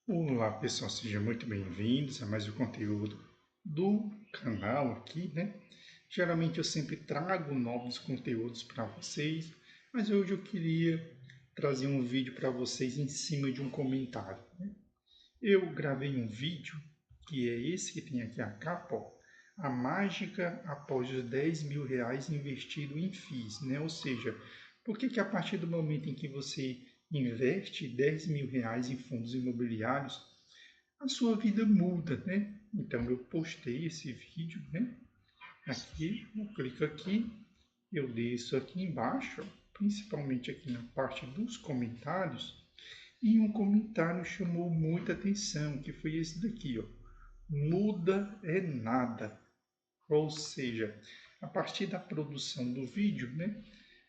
Olá pessoal, sejam muito bem-vindos a mais um conteúdo do canal aqui, né? Geralmente eu sempre trago novos conteúdos para vocês, mas hoje eu queria trazer um vídeo para vocês em cima de um comentário. Eu gravei um vídeo, que é esse que tem aqui a capa, ó, a mágica após os R$ 10.000 investido em FIIs, né? Ou seja, por que a partir do momento em que você investe R$ 10.000 em fundos imobiliários, a sua vida muda, né? Então eu postei esse vídeo, né? Aqui, eu clico aqui, eu desço aqui embaixo, principalmente aqui na parte dos comentários, e um comentário chamou muita atenção, que foi esse daqui, ó. Muda é nada. Ou seja, a partir da produção do vídeo, né?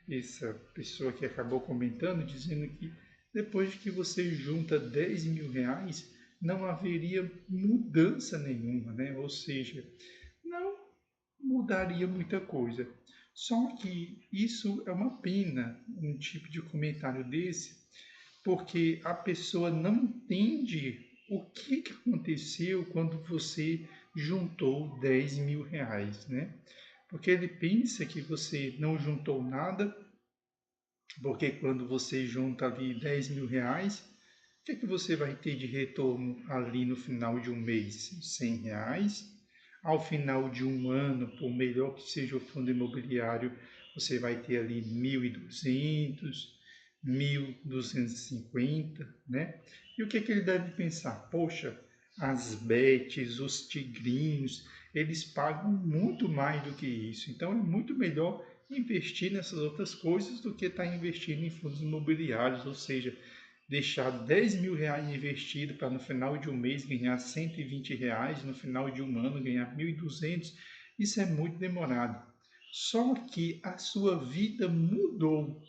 Essa pessoa que acabou comentando, dizendo que depois que você junta R$ 10.000, não haveria mudança nenhuma, né? Ou seja, não mudaria muita coisa. Só que isso é uma pena, um tipo de comentário desse, porque a pessoa não entende o que aconteceu quando você juntou R$ 10.000, né? Porque ele pensa que você não juntou nada, porque quando você junta ali R$ 10.000, o que você vai ter de retorno ali no final de um mês? R$ 100. Ao final de um ano, por melhor que seja o fundo imobiliário, você vai ter ali 1.200, 1.250, né? E o que ele deve pensar? Poxa, as bets, os tigrinhos, eles pagam muito mais do que isso. Então é muito melhor investir nessas outras coisas do que estar investindo em fundos imobiliários, ou seja, deixar R$ 10.000 investido para no final de um mês ganhar R$ 120, no final de um ano ganhar 1.200, isso é muito demorado. Só que a sua vida mudou.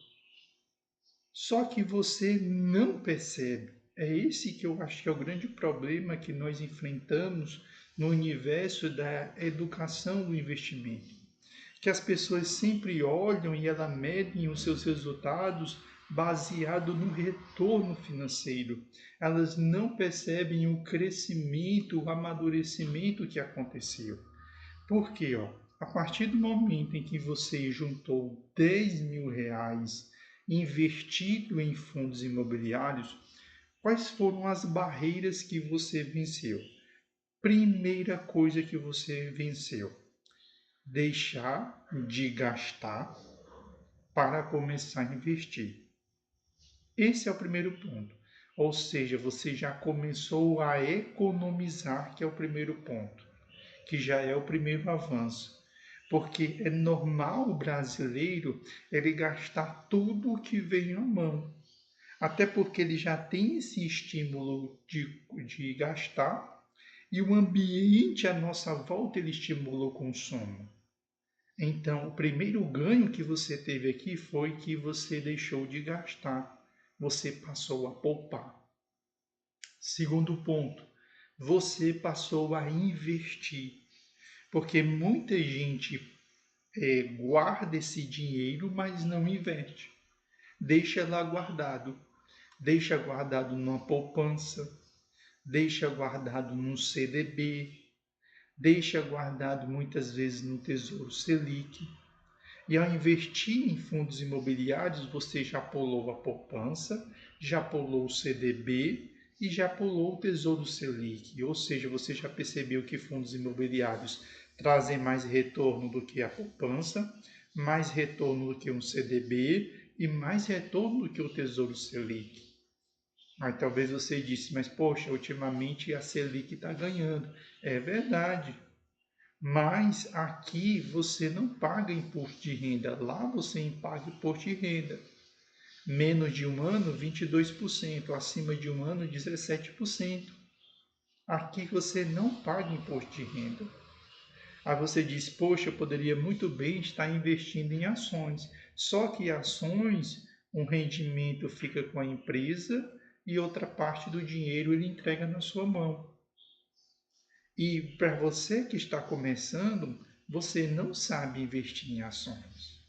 Só que você não percebe. É esse que eu acho que é o grande problema que nós enfrentamos no universo da educação do investimento, que as pessoas sempre olham e elas medem os seus resultados baseado no retorno financeiro. Elas não percebem o crescimento, o amadurecimento que aconteceu. Por quê? A partir do momento em que você juntou R$ 10.000 investido em fundos imobiliários, quais foram as barreiras que você venceu? Primeira coisa que você venceu: deixar de gastar para começar a investir. Esse é o primeiro ponto. Ou seja, você já começou a economizar, que é o primeiro ponto, que já é o primeiro avanço. Porque é normal o brasileiro ele gastar tudo o que vem à mão. Até porque ele já tem esse estímulo de gastar e o ambiente à nossa volta ele estimula o consumo. Então, o primeiro ganho que você teve aqui foi que você deixou de gastar, você passou a poupar. Segundo ponto, você passou a investir, porque muita gente guarda esse dinheiro, mas não investe. Deixa lá guardado, deixa guardado numa poupança, deixa guardado num CDB, deixa guardado muitas vezes no Tesouro Selic. E ao investir em fundos imobiliários, você já pulou a poupança, já pulou o CDB e já pulou o Tesouro Selic. Ou seja, você já percebeu que fundos imobiliários trazem mais retorno do que a poupança, mais retorno do que um CDB e mais retorno do que o Tesouro Selic. Aí talvez você disse, mas poxa, ultimamente a Selic está ganhando. É verdade, mas aqui você não paga imposto de renda, lá você paga imposto de renda. Menos de um ano, 22%, acima de um ano, 17%. Aqui você não paga imposto de renda. Aí você diz, poxa, eu poderia muito bem estar investindo em ações. Só que ações, um rendimento fica com a empresa e outra parte do dinheiro ele entrega na sua mão. E para você que está começando, você não sabe investir em ações.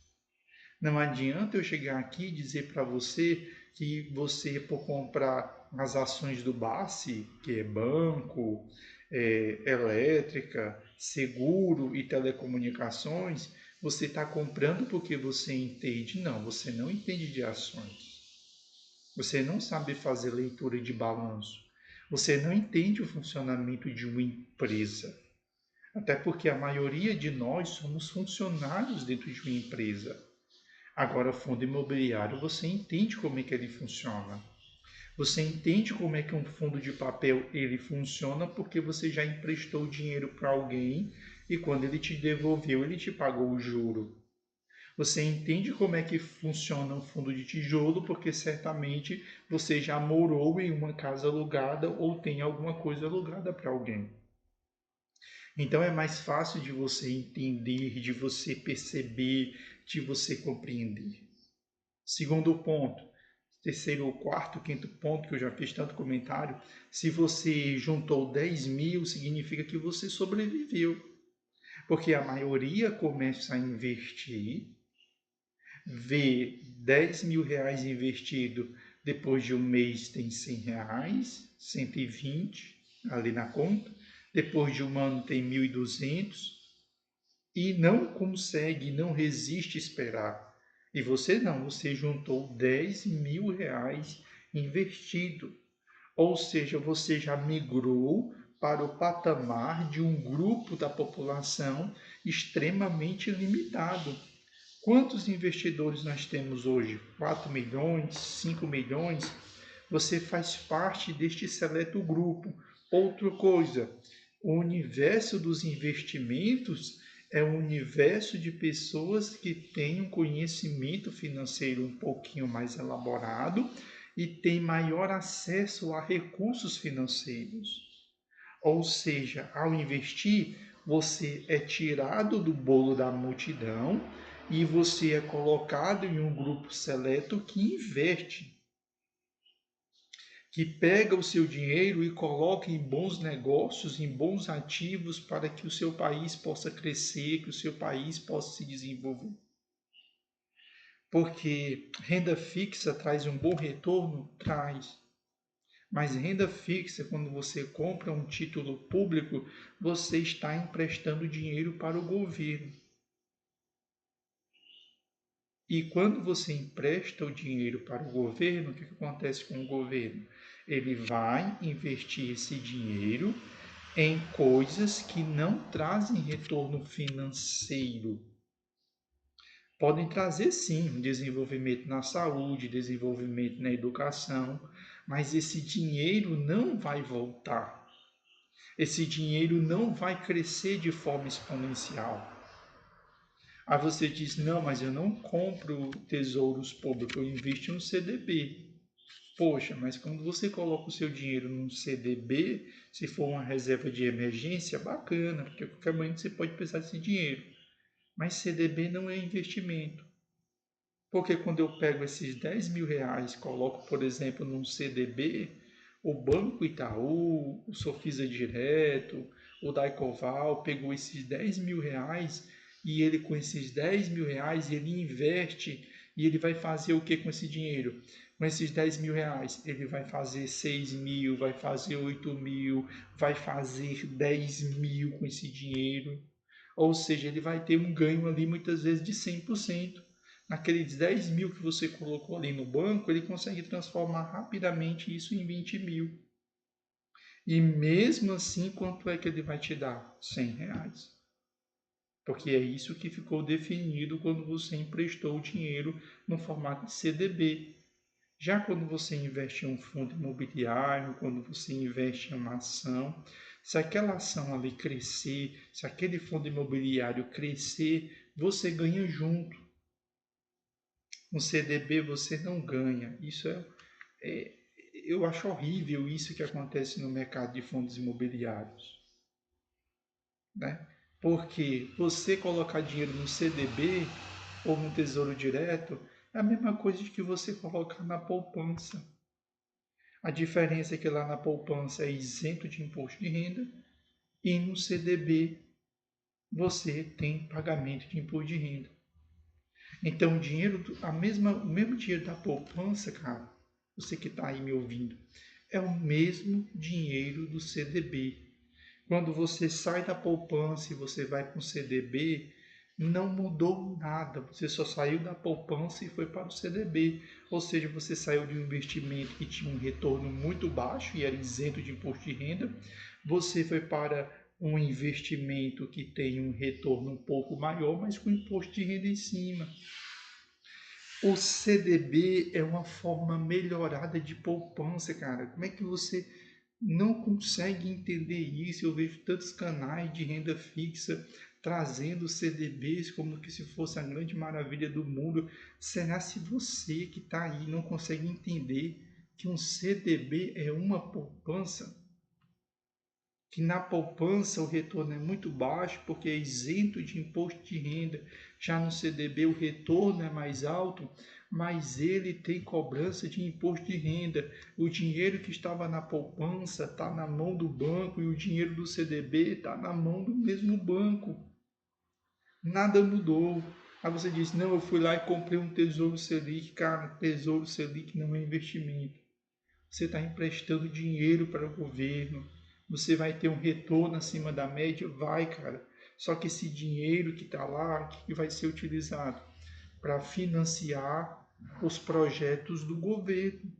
Não adianta eu chegar aqui e dizer para você que você, por comprar as ações do BACE, que é banco, elétrica, seguro e telecomunicações, você está comprando porque você entende. Não, você não entende de ações. Você não sabe fazer leitura de balanço. Você não entende o funcionamento de uma empresa. Até porque a maioria de nós somos funcionários dentro de uma empresa. Agora, fundo imobiliário, você entende como é que ele funciona. Você entende como é que um fundo de papel ele funciona porque você já emprestou dinheiro para alguém e quando ele te devolveu, ele te pagou o juro. Você entende como é que funciona um fundo de tijolo porque certamente você já morou em uma casa alugada ou tem alguma coisa alugada para alguém. Então é mais fácil de você entender, de você perceber, de você compreender. Segundo ponto, terceiro, quarto, quinto ponto, que eu já fiz tanto comentário, se você juntou 10 mil, significa que você sobreviveu. Porque a maioria começa a investir, vê 10 mil reais investido, depois de um mês tem 100 reais, 120 ali na conta, depois de um ano tem 1.200 e não consegue, não resiste esperar. E você não, você juntou 10 mil reais investido. Ou seja, você já migrou para o patamar de um grupo da população extremamente limitado. Quantos investidores nós temos hoje? 4 milhões, 5 milhões? Você faz parte deste seleto grupo. Outra coisa, o universo dos investimentos é um universo de pessoas que têm um conhecimento financeiro um pouquinho mais elaborado e têm maior acesso a recursos financeiros. Ou seja, ao investir, você é tirado do bolo da multidão e você é colocado em um grupo seleto que investe, que pega o seu dinheiro e coloca em bons negócios, em bons ativos para que o seu país possa crescer, que o seu país possa se desenvolver. Porque renda fixa traz um bom retorno? Traz. Mas renda fixa, quando você compra um título público, você está emprestando dinheiro para o governo. E quando você empresta o dinheiro para o governo, o que acontece com o governo? Ele vai investir esse dinheiro em coisas que não trazem retorno financeiro. Podem trazer sim desenvolvimento na saúde, desenvolvimento na educação, mas esse dinheiro não vai voltar. Esse dinheiro não vai crescer de forma exponencial. Aí você diz, não, mas eu não compro tesouros públicos, eu invisto no CDB. Poxa, mas quando você coloca o seu dinheiro num CDB, se for uma reserva de emergência, bacana, porque a qualquer momento você pode precisar desse dinheiro. Mas CDB não é investimento. Porque quando eu pego esses 10 mil reais, coloco, por exemplo, num CDB, o Banco Itaú, o Sofisa Direto, o Daicoval pegou esses 10 mil reais e ele com esses 10 mil reais ele investe e ele vai fazer o que com esse dinheiro? Com esses 10 mil reais, ele vai fazer 6 mil, vai fazer 8 mil, vai fazer 10 mil com esse dinheiro. Ou seja, ele vai ter um ganho ali muitas vezes de 100%. Naqueles 10 mil que você colocou ali no banco, ele consegue transformar rapidamente isso em 20 mil. E mesmo assim, quanto é que ele vai te dar? 100 reais. Porque é isso que ficou definido quando você emprestou o dinheiro no formato de CDB. Já quando você investe em um fundo imobiliário, quando você investe em uma ação, se aquela ação ali crescer, se aquele fundo imobiliário crescer, você ganha junto. No CDB você não ganha. É, eu acho horrível isso que acontece no mercado de fundos imobiliários, né? Porque você colocar dinheiro no CDB ou no Tesouro Direto é a mesma coisa que você colocar na poupança. A diferença é que lá na poupança é isento de imposto de renda e no CDB você tem pagamento de imposto de renda. Então o dinheiro, o mesmo dinheiro da poupança, cara, você que está aí me ouvindo, é o mesmo dinheiro do CDB. Quando você sai da poupança e você vai para o CDB, não mudou nada. Você só saiu da poupança e foi para o CDB. Ou seja, você saiu de um investimento que tinha um retorno muito baixo e era isento de imposto de renda. Você foi para um investimento que tem um retorno um pouco maior, mas com imposto de renda em cima. O CDB é uma forma melhorada de poupança, cara. Como é que você não consegue entender isso? Eu vejo tantos canais de renda fixa trazendo CDBs como que se fosse a grande maravilha do mundo. Será se você que está aí não consegue entender que um CDB é uma poupança? Que na poupança o retorno é muito baixo porque é isento de imposto de renda. Já no CDB o retorno é mais alto, mas ele tem cobrança de imposto de renda. O dinheiro que estava na poupança está na mão do banco e o dinheiro do CDB está na mão do mesmo banco. Nada mudou. Aí você diz, não, eu fui lá e comprei um Tesouro Selic. Cara, Tesouro Selic não é investimento. Você está emprestando dinheiro para o governo, você vai ter um retorno acima da média? Vai, cara. Só que esse dinheiro que está lá, que vai ser utilizado? Para financiar os projetos do governo.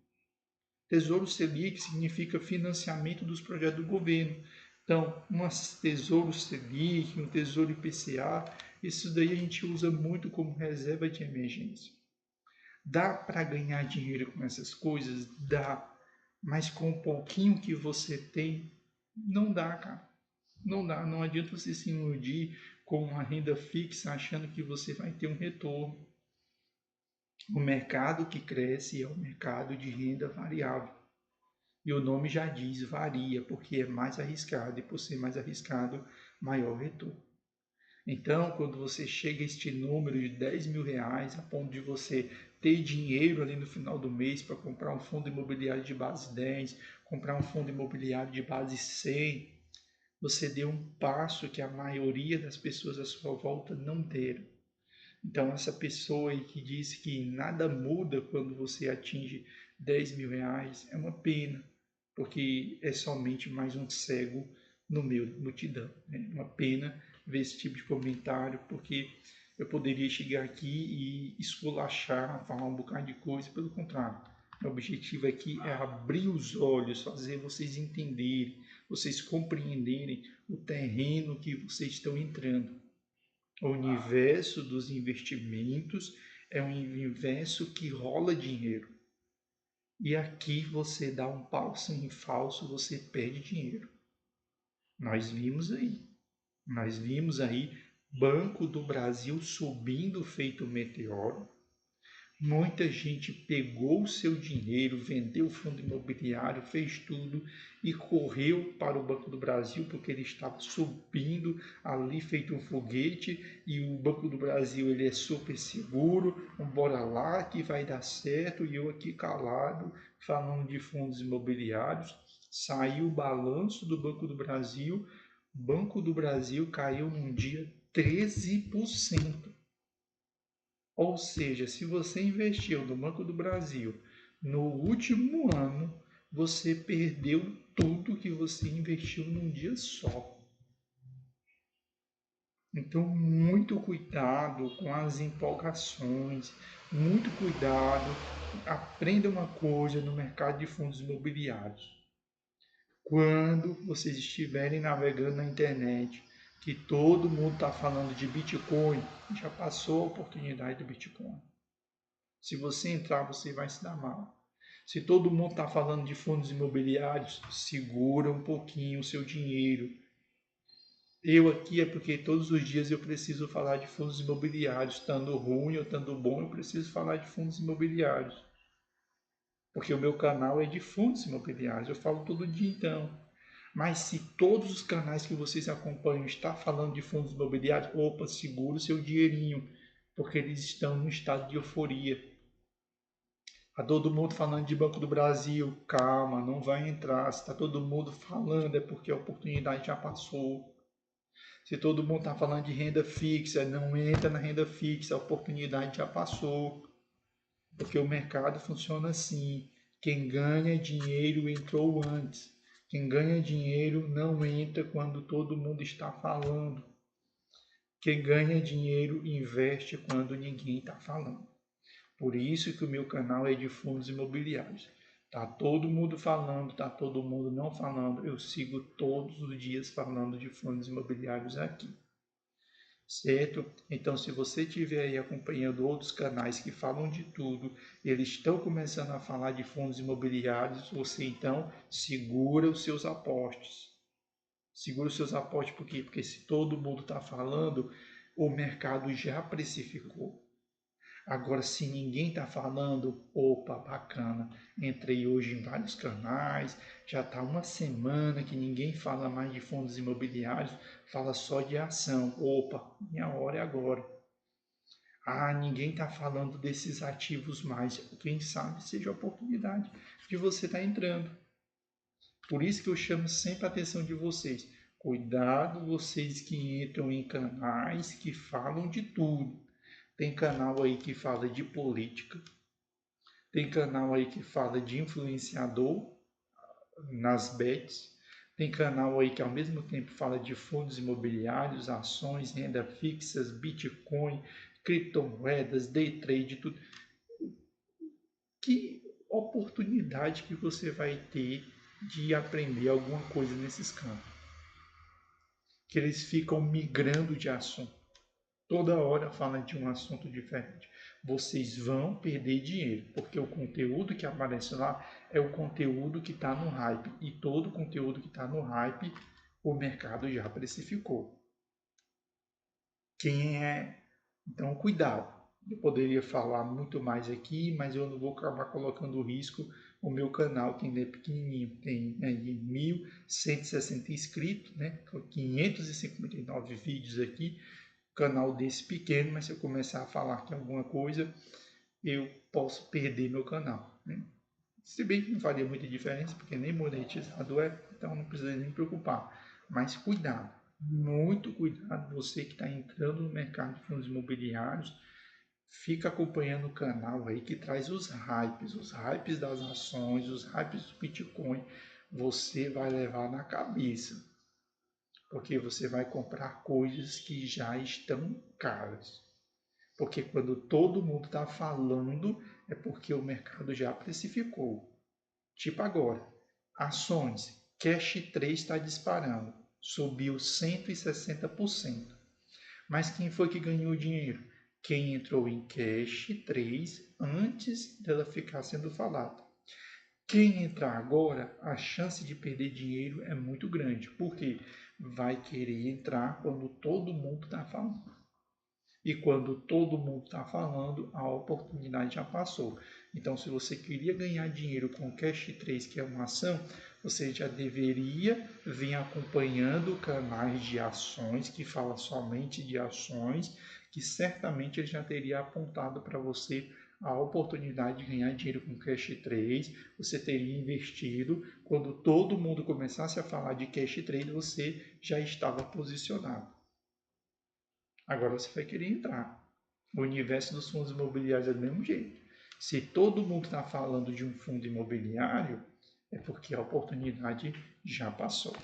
Tesouro Selic significa financiamento dos projetos do governo. Então, um Tesouro Selic, um Tesouro IPCA, isso daí a gente usa muito como reserva de emergência. Dá para ganhar dinheiro com essas coisas? Dá. Mas com o pouquinho que você tem, não dá, cara. Não dá. Não adianta você se iludir com uma renda fixa achando que você vai ter um retorno. O mercado que cresce é o mercado de renda variável. E o nome já diz, varia, porque é mais arriscado. E por ser mais arriscado, maior retorno. Então, quando você chega a este número de 10 mil reais, a ponto de você ter dinheiro ali no final do mês para comprar um fundo imobiliário de base 10, comprar um fundo imobiliário de base 100, você deu um passo que a maioria das pessoas à sua volta não deram. Então, essa pessoa aí que diz que nada muda quando você atinge 10 mil reais é uma pena, porque é somente mais um cego no meio da multidão. É uma pena ver esse tipo de comentário, porque eu poderia chegar aqui e esculachar, falar um bocado de coisa, pelo contrário. O objetivo aqui é abrir os olhos, fazer vocês entenderem, vocês compreenderem o terreno que vocês estão entrando. O universo dos investimentos é um universo que rola dinheiro. E aqui você dá um passo em falso, você perde dinheiro. Nós vimos aí. Nós vimos aí Banco do Brasil subindo feito meteoro. Muita gente pegou o seu dinheiro, vendeu o fundo imobiliário, fez tudo e correu para o Banco do Brasil porque ele estava subindo ali feito um foguete e o Banco do Brasil ele é super seguro, bora lá que vai dar certo e eu aqui calado falando de fundos imobiliários. Saiu o balanço do Banco do Brasil, o Banco do Brasil caiu num dia 13%. Ou seja, se você investiu no Banco do Brasil no último ano, você perdeu tudo que você investiu num dia só. Então, muito cuidado com as empolgações, muito cuidado. Aprenda uma coisa no mercado de fundos imobiliários. Quando vocês estiverem navegando na internet, que todo mundo está falando de Bitcoin, já passou a oportunidade do Bitcoin. Se você entrar, você vai se dar mal. Se todo mundo está falando de fundos imobiliários, segura um pouquinho o seu dinheiro. Eu aqui é porque todos os dias eu preciso falar de fundos imobiliários, estando ruim ou estando bom, eu preciso falar de fundos imobiliários. Porque o meu canal é de fundos imobiliários, eu falo todo dia então. Mas se todos os canais que vocês acompanham estão falando de fundos imobiliários, opa, segura o seu dinheirinho, porque eles estão num estado de euforia. Está todo mundo falando de Banco do Brasil, calma, não vai entrar. Se está todo mundo falando é porque a oportunidade já passou. Se todo mundo está falando de renda fixa, não entra na renda fixa, a oportunidade já passou. Porque o mercado funciona assim. Quem ganha dinheiro entrou antes. Quem ganha dinheiro não entra quando todo mundo está falando. Quem ganha dinheiro investe quando ninguém está falando. Por isso que o meu canal é de fundos imobiliários. Tá todo mundo falando, tá todo mundo não falando. Eu sigo todos os dias falando de fundos imobiliários aqui. Certo? Então, se você estiver aí acompanhando outros canais que falam de tudo, eles estão começando a falar de fundos imobiliários, você então segura os seus aportes. Segura os seus aportes, por quê? Porque se todo mundo está falando, o mercado já precificou. Agora, se ninguém está falando, opa, bacana. Entrei hoje em vários canais, já está uma semana que ninguém fala mais de fundos imobiliários, fala só de ação. Opa, minha hora é agora. Ah, ninguém está falando desses ativos mais. Quem sabe seja a oportunidade de você estar entrando. Por isso que eu chamo sempre a atenção de vocês. Cuidado vocês que entram em canais que falam de tudo. Tem canal aí que fala de política, tem canal aí que fala de influenciador nas bets, tem canal aí que ao mesmo tempo fala de fundos imobiliários, ações, renda fixas, Bitcoin, criptomoedas, day trade, tudo. Que oportunidade que você vai ter de aprender alguma coisa nesses campos? Que eles ficam migrando de assunto. Toda hora fala de um assunto diferente. Vocês vão perder dinheiro, porque o conteúdo que aparece lá é o conteúdo que está no hype. E todo conteúdo que está no hype, o mercado já precificou. Quem é. Então, cuidado. Eu poderia falar muito mais aqui, mas eu não vou acabar colocando risco o meu canal, que ainda é pequenininho. Tem aí 1.160 inscritos, né? 559 vídeos aqui. Canal desse pequeno, mas se eu começar a falar aqui alguma coisa, eu posso perder meu canal. Né? Se bem que não faria muita diferença, porque nem monetizado é, então não precisa nem me preocupar. Mas cuidado, muito cuidado, você que está entrando no mercado de fundos imobiliários, fica acompanhando o canal aí que traz os hypes das ações, os hypes do Bitcoin, você vai levar na cabeça, porque você vai comprar coisas que já estão caras. Porque quando todo mundo está falando, é porque o mercado já precificou. Tipo agora, ações, Cash 3 está disparando, subiu 160%. Mas quem foi que ganhou dinheiro? Quem entrou em Cash 3 antes dela ficar sendo falada. Quem entrar agora, a chance de perder dinheiro é muito grande, porque vai querer entrar quando todo mundo está falando. E quando todo mundo está falando, a oportunidade já passou. Então, se você queria ganhar dinheiro com o Cash 3, que é uma ação, você já deveria vir acompanhando canais de ações, que fala somente de ações, que certamente ele já teria apontado para você a oportunidade de ganhar dinheiro com Cash 3, você teria investido. Quando todo mundo começasse a falar de Cash 3, você já estava posicionado. Agora você vai querer entrar. O universo dos fundos imobiliários é do mesmo jeito. Se todo mundo está falando de um fundo imobiliário, é porque a oportunidade já passou.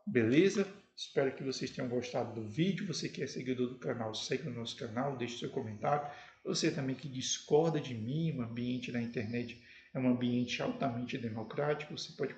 Beleza? Espero que vocês tenham gostado do vídeo. Você que é seguidor do canal, segue o nosso canal, deixe seu comentário. Você também que discorda de mim, o ambiente da internet é um ambiente altamente democrático, você pode